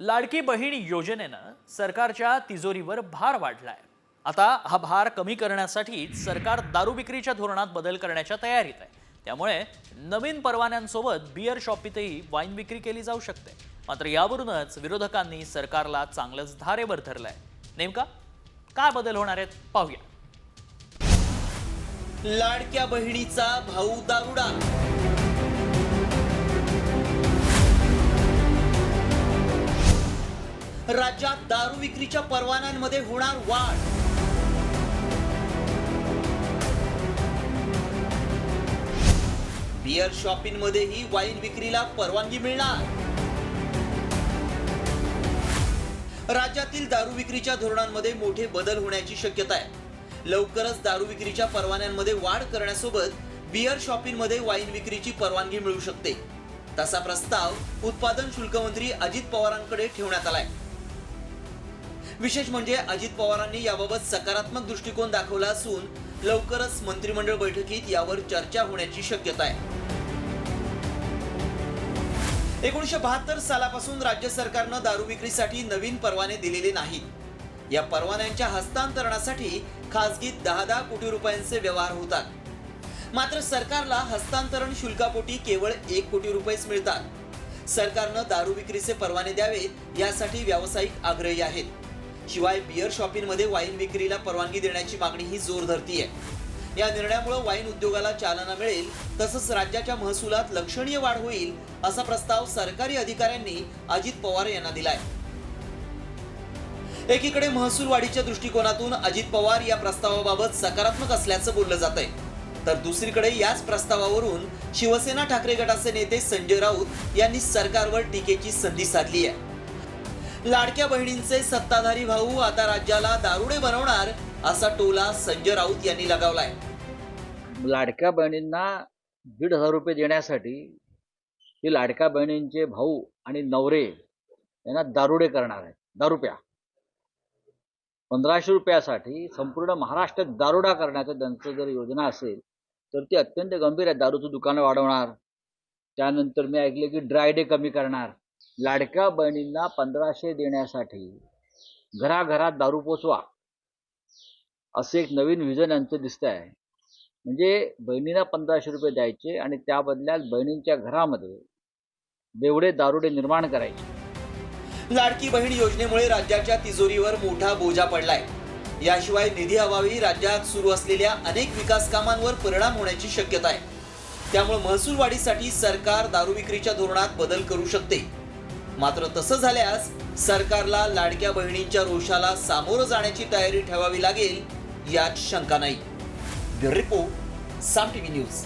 लाडकी बहीण योजनेनं सरकारच्या तिजोरीवर भार वाढलाय। आता हा भार कमी करण्यासाठी सरकार दारू विक्रीच्या धोरणात बदल करण्याच्या तयारीत आहे। त्यामुळे नवीन परवान्यांसोबत बियर शॉपीतही वाईन विक्री केली जाऊ शकते। मात्र यावरूनच विरोधकांनी सरकारला चांगलंच धारेवर धरलंय। नेमका काय बदल होणार आहेत पाहूया। लाडक्या बहिणीचा भाऊ दारुडा, राज्यात दारू विक्रीच्या परवान्यांमध्ये होणार वाढ, बियर शॉपिंगमध्येही वाईन विक्रीला परवानगी मिळणार। राज्यातील दारू विक्रीच्या धोरणांमध्ये मोठे बदल होण्याची शक्यता आहे। लवकरच दारू विक्रीच्या परवान्यांमध्ये वाढ करण्यासोबत बियर शॉपिंगमध्ये वाईन विक्रीची परवानगी मिळू शकते। तसा प्रस्ताव उत्पादन शुल्क मंत्री अजित पवारांकडे ठेवण्यात आलाय। विशेष म्हणजे अजित पवारांनी याबाबत सकारात्मक दृष्टिकोन दाखवला असून लवकरच मंत्रिमंडळ बैठकीत यावर चर्चा होण्याची शक्यता आहे। 1972 सालापासून राज्य सरकारनं दारू विक्रीसाठी नवीन परवाने दिलेले नाहीत। या परवान्यांच्या हस्तांतरणासाठी खासगीत 10 कोटी रुपयांचे व्यवहार होतात। मात्र सरकारला हस्तांतरण शुल्कापोटी केवळ 1 कोटी रुपयेच मिळतात। सरकारनं दारू विक्रीचे परवाने द्यावेत यासाठी व्यावसायिक आग्रही आहेत। शिवाय बियर शॉपिंगमध्ये वाईन विक्रीला परवानगी देण्याची मागणीही जोर धरतीये। या निर्णयामुळे वाईन उद्योगाला चालना मिळेल, तसंच राज्याच्या महसुलात लक्षणीय वाढ होईल असा प्रस्ताव सरकारी अधिकाऱ्यांनी अजित पवार यांना दिलाय। एकीकडे महसूल वाढीच्या दृष्टिकोनातून अजित पवार या प्रस्तावाबाबत सकारात्मक असल्याचं बोललं जातंय, तर दुसरीकडे याच प्रस्तावावरून शिवसेना ठाकरे गटाचे नेते संजय राऊत यांनी सरकारवर टीकेची संधी साधली आहे। लाडक्या बहिणींचे सत्ताधारी भाऊ आता राज्याला दारुडे बनवणार असा टोला संजय राऊत यांनी लगावलाय। लाडक्या बहिणींना 1,500 रुपये देण्यासाठी हे लाडक्या बहिणींचे भाऊ आणि नवरे यांना दारुडे करणार आहेत। दारू प्या 1500 रुपयासाठी संपूर्ण महाराष्ट्रात दारुडा करण्याचं त्यांचं जर योजना असेल तर ती अत्यंत गंभीर आहे। दारूचं दुकानं वाढवणार, त्यानंतर मी ऐकले की ड्राय डे कमी करणार। लाडक्या बहिणींना 1500 देण्यासाठी घराघरात दारू पोचवा असे एक नवीन विजन यांचं दिसत आहे। म्हणजे बहिणींना 1500 रुपये द्यायचे आणि त्या बदल्यात बहिणींच्या घरामध्ये बेवडे दारुडे निर्माण करायचे। लाडकी बहीण योजनेमुळे राज्याच्या तिजोरीवर मोठा बोजा पडलाय। याशिवाय निधी अभावी राज्यात सुरू असलेल्या अनेक विकास कामांवर परिणाम होण्याची शक्यता आहे। त्यामुळे महसूल वाढीसाठी सरकार दारू विक्रीच्या धोरणात बदल करू शकते। मात्र तसं झाल्यास सरकारला लाडक्या बहिणींच्या रोषाला सामोरं जाण्याची तयारी ठेवावी लागेल यात शंका नाही। ब्युरो रिपोर्ट, साम टीव्ही न्यूज।